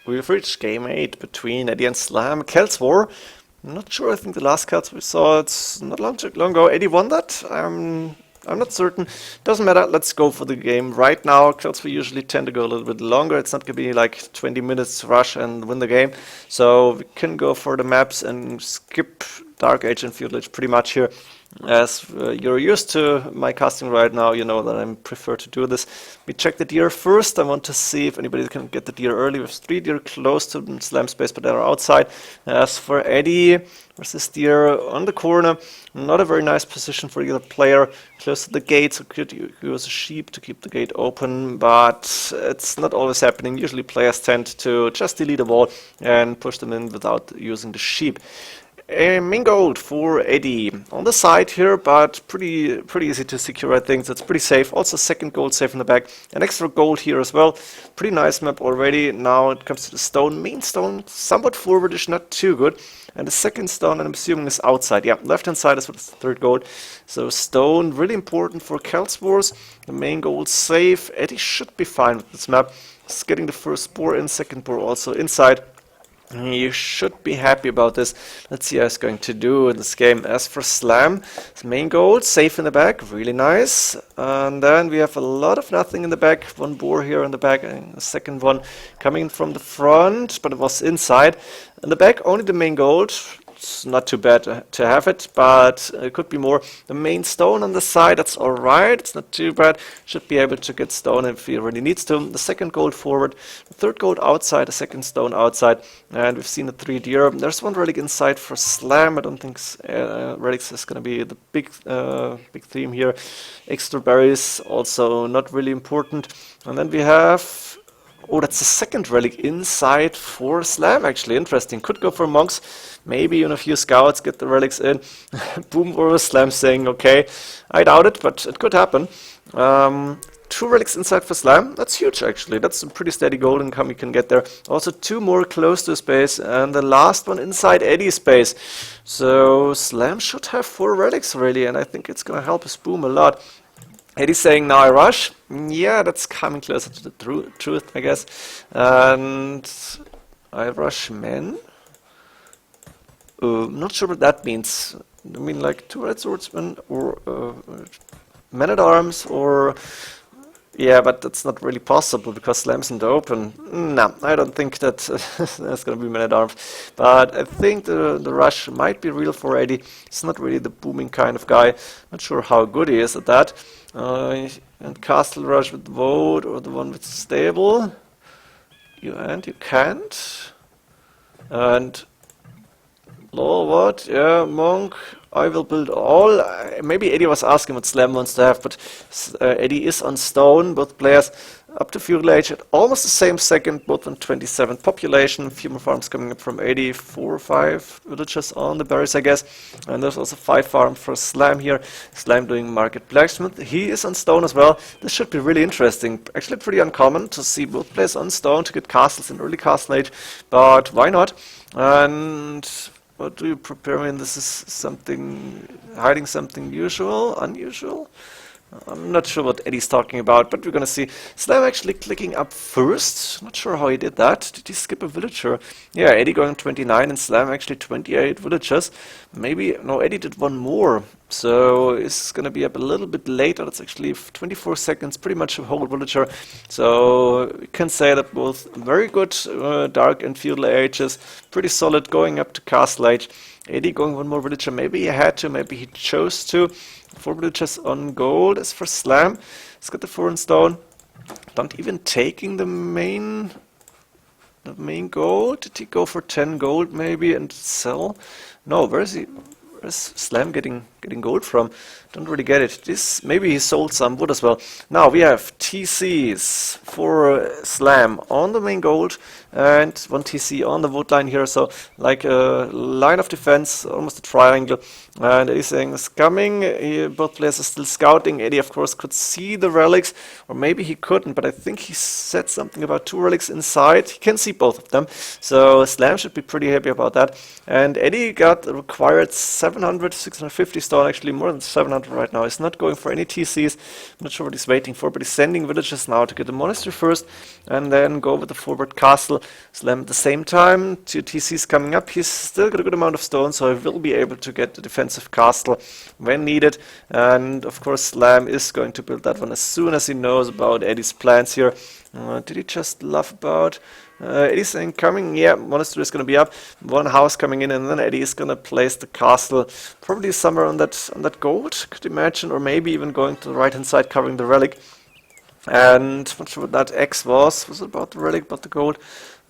we've reached game 8 between Edie and Slam. Celts War. I'm not sure. I think the last Celts we saw, it's not long ago. Edie won that. I'm not certain. Doesn't matter. Let's go for the game right now. Celts we usually tend to go a little bit longer. It's not going to be like 20 minutes to rush and win the game. So we can go for the maps and skip Dark Age and Feudal Age pretty much here. As you're used to my casting right now, you know that I prefer to do this. We check the deer first. I want to see if anybody can get the deer early. We have 3 deer close to the slam space, but they're outside. As for Edie versus deer on the corner, not a very nice position for either player. Close to the gate, so could use a sheep to keep the gate open, but it's not always happening. Usually players tend to just delete a wall and push them in without using the sheep. Main gold for Edie on the side here, but pretty easy to secure, I think. That's pretty safe. Also second gold safe in the back. An extra gold here as well. Pretty nice map already. Now it comes to the stone. Main stone, somewhat forwardish, not too good. And the second stone, and I'm assuming, is outside. Yeah, left-hand side is for the third gold. So stone, really important for Celts Wars. The main gold safe. Edie should be fine with this map. Just getting the first spore in, second spore also inside. You should be happy about this. Let's see how it's going to do in this game. As for Slam, main gold, safe in the back, really nice. And then we have a lot of nothing in the back. One boar here in the back, and the second one coming from the front, but it was inside. In the back, only the main gold. It's not too bad to have it, but it could be more. The main stone on the side, that's alright. It's not too bad. Should be able to get stone if he really needs to. The second gold forward, the third gold outside, the second stone outside, and we've seen the 3 deer. There's one relic inside for Slam. I don't think relics is going to be the big theme here. Extra berries, also not really important. And then we have... Oh, that's the second relic inside for Slam, actually. Interesting. Could go for monks. Maybe a few scouts get the relics in. Boom, or Slam saying, okay. I doubt it, but it could happen. 2 relics inside for Slam. That's huge, actually. That's a pretty steady gold income you can get there. Also 2 more close to space. And the last one inside Eddie's space. So Slam should have 4 relics, really. And I think it's going to help us boom a lot. Eddie's saying, now I rush. Yeah, that's coming closer to the truth, I guess. And I rush men. Not sure what that means. I mean, like 2 red swordsmen or men-at-arms or... Yeah, but that's not really possible because Slam's in the open. No, I don't think that that's going to be men-at-arms. But I think the rush might be real for Edie. He's not really the booming kind of guy. Not sure how good he is at that. And castle rush with vote or the one with stable. You can't. And law what? Yeah, monk. I will build all. Maybe Edie was asking what Slam wants to have, but Edie is on stone. Both players up to Feudal Age at almost the same second, both on 27 population. A few more farms coming up from Edie, 4 or 5 villages on the berries, I guess. And there's also 5 farms for Slam here. Slam doing market blacksmith. He is on stone as well. This should be really interesting. Actually pretty uncommon to see both players on stone to get castles in early castle age, but why not? And what do you prepare me? This is something, hiding something unusual? I'm not sure what Eddie's talking about, but we're gonna see. Slam actually clicking up first. Not sure how he did that. Did he skip a villager? Yeah, Eddie going 29 and Slam actually 28 villagers. Maybe, no, Eddie did one more. So it's gonna be up a little bit later. That's actually 24 seconds, pretty much a whole villager. So we can say that both very good Dark and Feudal Ages, pretty solid going up to Castle Age. Edie going one more villager. Maybe he had to, maybe he chose to. 4 villagers on gold is for Slam. He's got the 4 in stone. Not even taking the main gold. Did he go for 10 gold maybe and sell? No, where is he? Where's Slam getting gold from? Don't really get it. Maybe he sold some wood as well. Now we have TCs for Slam on the main gold and 1 TC on the wood line here. So like a line of defense, almost a triangle. And Eddie's saying it's coming. Both players are still scouting. Eddie, of course, could see the relics, or maybe he couldn't, but I think he said something about 2 relics inside. He can see both of them. So Slam should be pretty happy about that. And Eddie got required 650 stone stone, actually more than 700 right now. He's not going for any TCs. I'm not sure what he's waiting for, but he's sending villagers now to get the monastery first and then go with the forward castle. Slam at the same time, 2 TCs coming up. He's still got a good amount of stone, so he will be able to get the defensive castle when needed. And of course, Slam is going to build that one as soon as he knows about Eddie's plans here. Did he just laugh about Eddie's incoming? Yeah, monastery is going to be up. 1 house coming in, and then Eddie is going to place the castle probably somewhere on that gold, could imagine, or maybe even going to the right hand side covering the relic. And not sure what that X was. Was it about the relic, about the gold?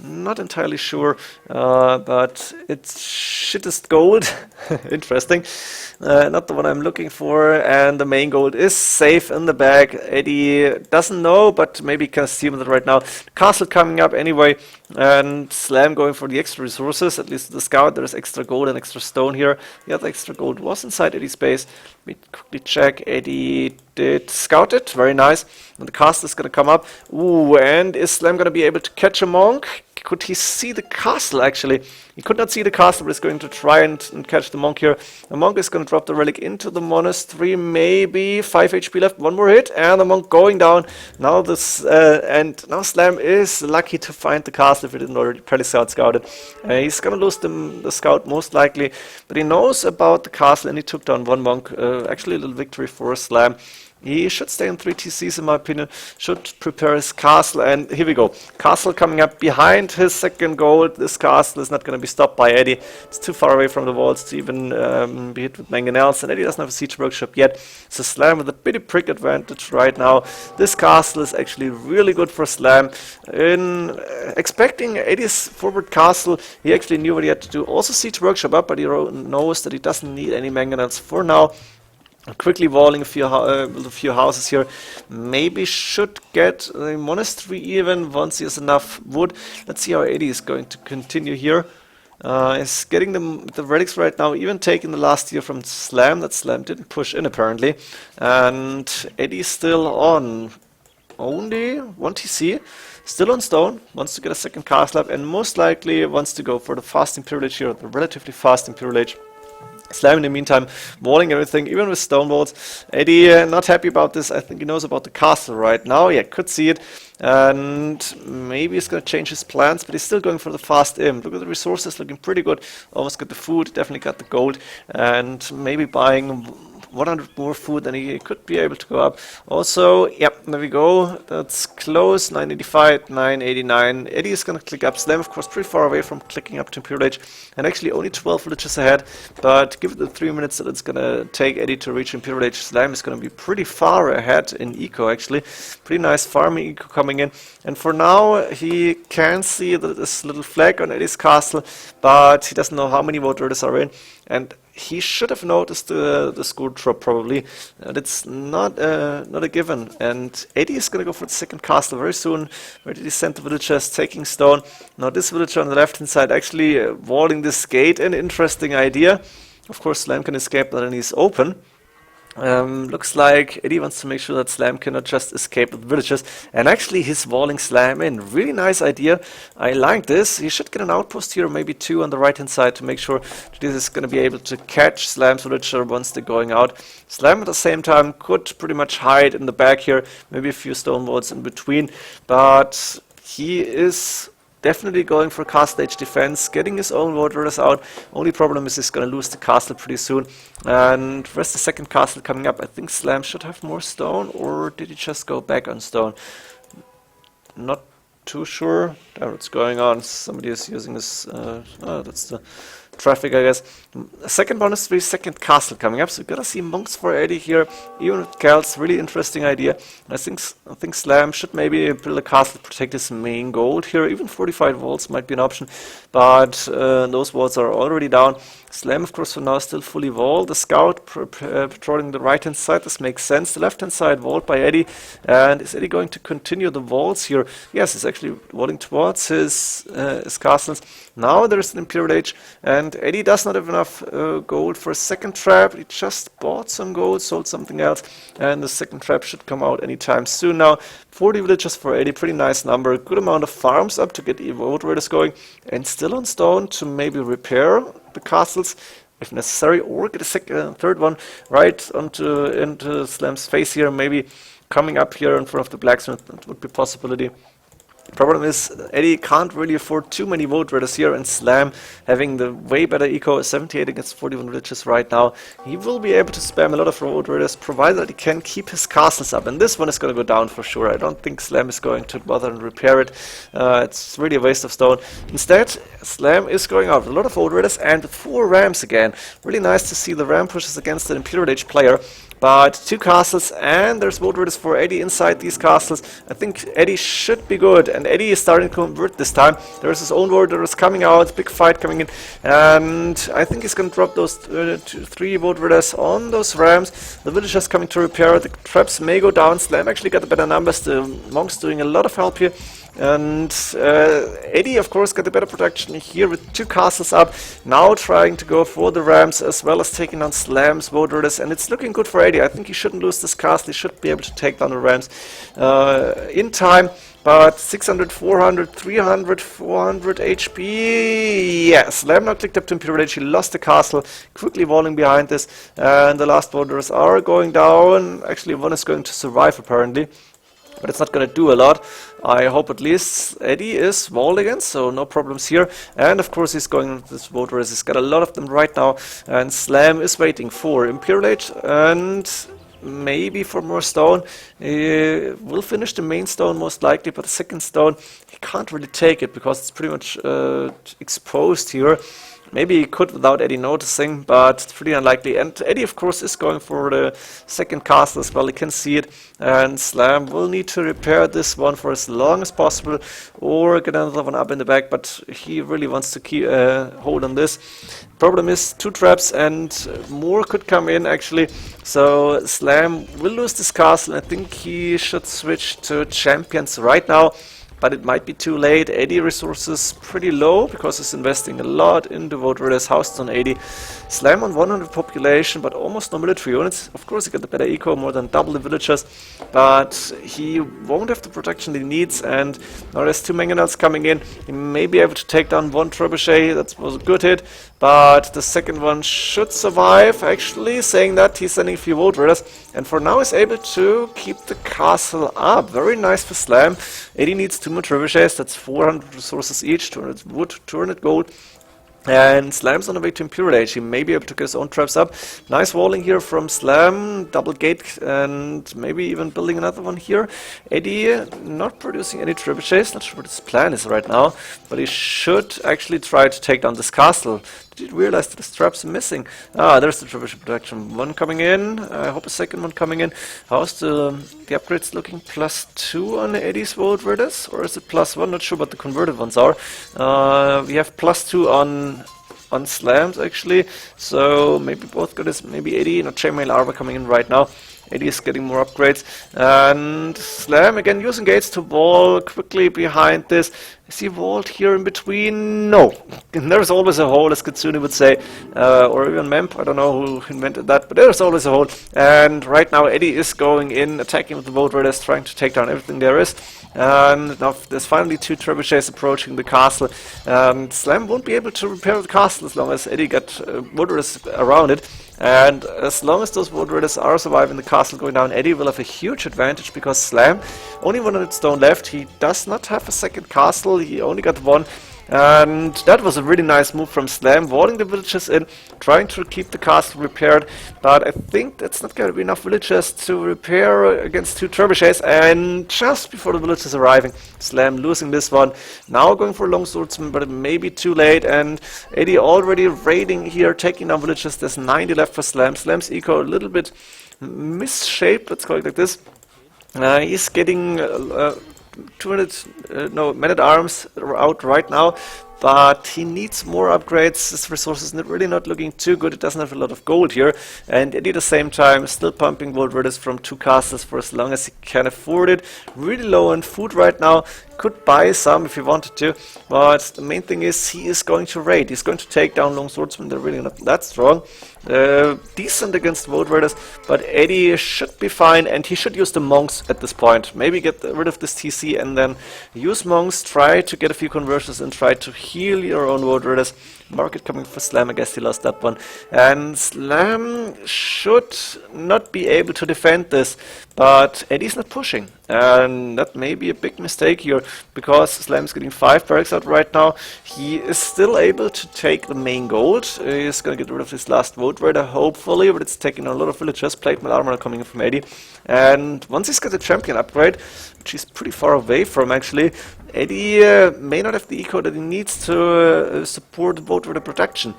Not entirely sure, but it's shittest gold. Interesting. Not the one I'm looking for, and the main gold is safe in the bag. Eddie doesn't know, but maybe can assume that right now. Castle coming up anyway, and Slam going for the extra resources, at least the scout. There is extra gold and extra stone here. The other extra gold was inside Eddie's base. Let me quickly check. Eddie did scout it, very nice. And the castle is going to come up. Ooh, and is Slam going to be able to catch a monk? Could he see the castle, actually? He could not see the castle, but he's going to try and catch the monk here. The monk is going to drop the relic into the monastery, maybe 5 HP left, 1 more hit, and the monk going down. Now this, and now Slam is lucky to find the castle if he didn't already scout it. He's going to lose the scout most likely, but he knows about the castle and he took down 1 monk. Actually a little victory for Slam. He should stay in 3 TCs in my opinion, should prepare his castle, and here we go. Castle coming up behind his second gold. This castle is not going to be stopped by Eddie. It's too far away from the walls to even be hit with mangonels, and Eddie doesn't have a siege workshop yet. So Slam with a bitty prick advantage right now. This castle is actually really good for Slam. In expecting Eddie's forward castle, he actually knew what he had to do. Also siege workshop up, but he knows that he doesn't need any mangonels for now. Quickly walling a few houses here. Maybe should get a monastery even once he has enough wood. Let's see how Eddie is going to continue here. He's getting the relics right now, even taking the last year from Slam. That Slam didn't push in apparently. And Eddie's still on only 1 TC. Still on stone, wants to get a second castle up, and most likely wants to go for the fasting privilege here, the relatively fasting privilege. Slam in the meantime, walling everything, even with stone walls. Eddie not happy about this. I think he knows about the castle right now. Yeah, could see it. And maybe he's going to change his plans, but he's still going for the fast imp. Look at the resources, looking pretty good. Almost got the food, definitely got the gold. And maybe buying 100 more food, and he could be able to go up. Also, yep, there we go. That's close. 985, 989. Eddie is going to click up. Slam, of course, pretty far away from clicking up to Imperial and actually only 12 villages ahead. But give it the 3 minutes that it's going to take Eddie to reach Imperial Age. Slam is going to be pretty far ahead in eco, actually. Pretty nice farming eco coming in. And for now, he can see that this little flag on Eddie's castle, but he doesn't know how many voters are in. And he should have noticed the school drop probably, and it's not a given. And Eddie is going to go for the second castle very soon. Where did he send the villagers? Taking stone. Now this villager on the left hand side actually walling this gate. An interesting idea. Of course, Slam can escape, but then he's open. Looks like Eddie wants to make sure that Slam cannot just escape with villagers, and actually he's walling Slam in. Really nice idea. I like this. He should get an outpost here, maybe 2 on the right hand side to make sure that this is going to be able to catch Slam's villager once they're going out. Slam at the same time could pretty much hide in the back here, maybe a few stone walls in between, but he is definitely going for castle age defense, getting his own warriors out. Only problem is he's going to lose the castle pretty soon. And where's the second castle coming up? I think Slam should have more stone, or did he just go back on stone? Not too sure. There, what's going on? Somebody is using this. That's the traffic, I guess. Second monastery, second castle coming up. So gotta see monks for Eddie here, even with Celts. Really interesting idea. I think Slam should maybe build a castle to protect his main gold here. Even fortified walls might be an option, but those walls are already down. Slam, of course, for now still fully walled. The scout patrolling the right hand side. This makes sense. The left hand side walled by Eddie. And is Eddie going to continue the walls here? Yes, he's actually walling towards his castles. Now there's an Imperial Age, and Eddie does not have enough gold for a second trap. He just bought some gold, sold something else, and the second trap should come out anytime soon now. 40 villages for Eddie, pretty nice number. Good amount of farms up to get the vote raiders going, and still on stone to maybe repair the castles. if necessary, or get a third one right into Slam's face here, maybe coming up here in front of the blacksmith. That would be a possibility. Problem is, Edie can't really afford too many vote raiders here, and Slam, having the way better eco, 78 against 41 villages right now, he will be able to spam a lot of vote raiders, provided that he can keep his castles up. And this one is going to go down for sure. I don't think Slam is going to bother and repair it. It's really a waste of stone. Instead, Slam is going out with a lot of vote raiders and with 4 rams again. Really nice to see the ram pushes against an Imperial Age player. But 2 castles, and there's vote raiders for Edie inside these castles. I think Edie should be good, and Edie is starting to convert this time. There's his own vote raiders coming out, big fight coming in, and I think he's going to drop those 3 vote raiders on those rams. The villagers coming to repair, the traps may go down. Slam actually got the better numbers, the monks doing a lot of help here. And Edie, of course, got the better protection here with 2 castles up. Now trying to go for the rams as well as taking on Slam's vote raiders. And it's looking good for Edie. I think he shouldn't lose this castle. He should be able to take down the rams in time. But 600, 400, 300, 400 HP. Yeah, Slam now clicked up to Imperial Age. He lost the castle, quickly walling behind this. And the last voters are going down. Actually, one is going to survive, apparently. But it's not going to do a lot. I hope at least Edie is walled again, so no problems here. And of course he's going with this vote race. He's got a lot of them right now. And Slam is waiting for Imperial Age and maybe for more stone. He will finish the main stone most likely, but the second stone, he can't really take it because it's pretty much exposed here. Maybe he could without Edie noticing, but it's pretty unlikely. And Edie, of course, is going for the second castle as well. You can see it. And Slam will need to repair this one for as long as possible, or get another one up in the back. But he really wants to keep hold on this. Problem is 2 traps and more could come in actually. So Slam will lose this castle. I think he should switch to champions right now. But it might be too late. 80 resources pretty low because he's investing a lot into vote raiders. Housed on 80. Slam on 100 population, but almost no military units. Of course, he got the better eco, more than double the villagers, but he won't have the protection he needs. And now there's 2 mangonels coming in. He may be able to take down 1 trebuchet. That was a good hit, but the second one should survive. Actually, saying that he's sending a few vote raiders, and for now is able to keep the castle up. Very nice for Slam. 80 needs 2 more trebuchets. That's 400 resources each, 200 wood, 200 gold. And Slam's on the way to Imperial Age. He may be able to get his own traps up. Nice walling here from Slam. Double gate and maybe even building another one here. Edie not producing any trebuchets. Not sure what his plan is right now. But he should actually try to take down this castle. Did you realize that his traps are missing? Ah, there's the trebuchet protection. One coming in. I hope a second one coming in. How's the upgrades looking? +2 on Edie's vote raiders? Or is it +1? Not sure what the converted ones are. We have +2 on Slams actually. So maybe both got this. Maybe Edie, not chainmail armor coming in right now. Edie is getting more upgrades. And Slam again using gates to wall quickly behind this. Is he walled here in between? No. There's always a hole, as Katsuni would say. Or even Memp, I don't know who invented that, but there's always a hole. And right now Edie is going in, attacking with the vote raiders, trying to take down everything there is. And now there's finally 2 trebuchets approaching the castle. Slam won't be able to repair the castle as long as Edie got vote raiders around it. And as long as those vote raiders are surviving the castle going down, Edie will have a huge advantage because Slam, only 100 stone left. He does not have a second castle, he only got 1. And that was a really nice move from Slam, walling the villagers in, trying to keep the castle repaired. But I think that's not going to be enough villagers to repair against 2 trebuchets. And just before the villagers arriving, Slam losing this one. Now going for a long swordsman, but it may be too late. And Edie already raiding here, taking down villagers. There's 90 left for Slam. Slam's eco a little bit misshaped, let's call it like this. He's getting 200 men-at-arms out right now, but he needs more upgrades. His resources are really not looking too good. It doesn't have a lot of gold here, and at the same time still pumping gold raiders from 2 castles for as long as he can afford it. Really low on food right now. Could buy some if he wanted to, but the main thing is he is going to raid. He's going to take down long swordsmen. They're really not that strong. Decent against vote raiders, but Edie should be fine, and he should use the monks at this point. Maybe get rid of this TC and then use monks, try to get a few conversions and try to heal your own vote readers. Market coming for Slam, I guess he lost that one. And Slam should not be able to defend this, but Eddie's not pushing. And that may be a big mistake here, because Slam's getting 5 barracks out right now. He is still able to take the main gold. He's gonna get rid of his last vote raider, hopefully, but it's taking a lot of villagers. Plate mail armor coming in from Eddie. And once he's got the champion upgrade, which he's pretty far away from actually, Eddie may not have the eco that he needs to support vote raider protection.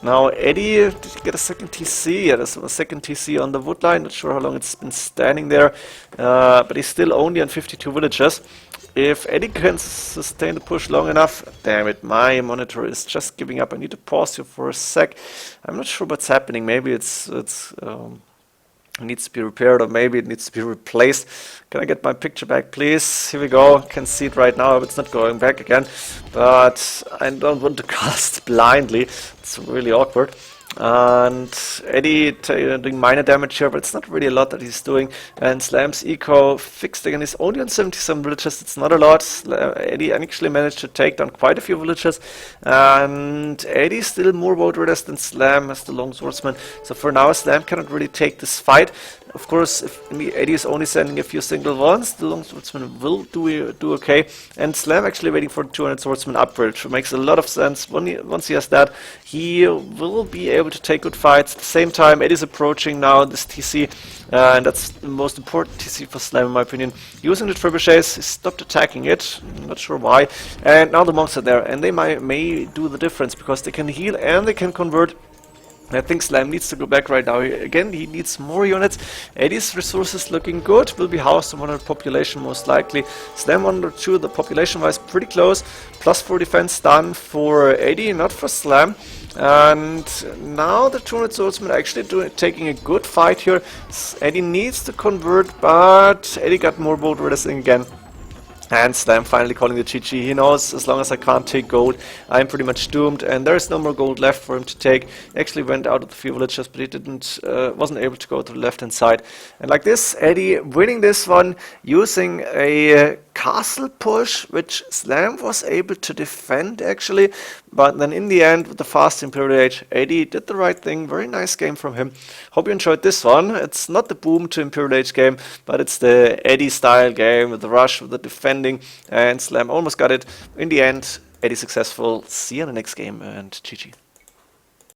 Now Eddie, did he get a second TC? Yeah, there's a second TC on the wood line. Not sure how long it's been standing there, but he's still only on 52 villagers. If Eddie can sustain the push long enough, damn it, my monitor is just giving up. I need to pause you for a sec. I'm not sure what's happening. Maybe it needs to be repaired, or maybe it needs to be replaced. Can I get my picture back, please? Here we go. Can see it right now. It's not going back again, but I don't want to cast blindly. It's really awkward. And Eddie doing minor damage here, but it's not really a lot that he's doing. And Slam's eco fixed again. He's only on 77 villagers. It's not a lot. Eddie actually managed to take down quite a few villagers. And Eddie's still more vote raiders than Slam as the long swordsman. So for now, Slam cannot really take this fight. Of course, if Eddie is only sending a few single ones, the long swordsman will do okay. And Slam actually waiting for 200 swordsman upgrade, which makes a lot of sense. Once he has that, he will be able to take good fights. At the same time, Eddie's approaching now this TC, and that's the most important TC for Slam in my opinion. Using the trebuchets, he stopped attacking it, I'm not sure why. And now the monks are there, and they may do the difference, because they can heal and they can convert. I think Slam needs to go back right now. Again, he needs more units. Eddie's resources looking good. Will be housed in 100 population most likely. Slam 102, the population-wise pretty close. +4 defense done for Eddie, not for Slam. And now the 200 swordsmen actually taking a good fight here. Eddie needs to convert, but Eddie got more bolt raiders again. And Slam finally calling the GG. He knows as long as I can't take gold, I'm pretty much doomed, and there's no more gold left for him to take. He actually went out of the few villagers, but he wasn't able to go to the left-hand side. And like this, Eddie winning this one using a castle push, which Slam was able to defend actually. But then in the end, with the fast Imperial Age, Eddie did the right thing. Very nice game from him. Hope you enjoyed this one. It's not the boom to Imperial Age game, but it's the Eddie style game with the rush, with the defending, and Slam almost got it. In the end, Eddie successful. See you in the next game, and GG.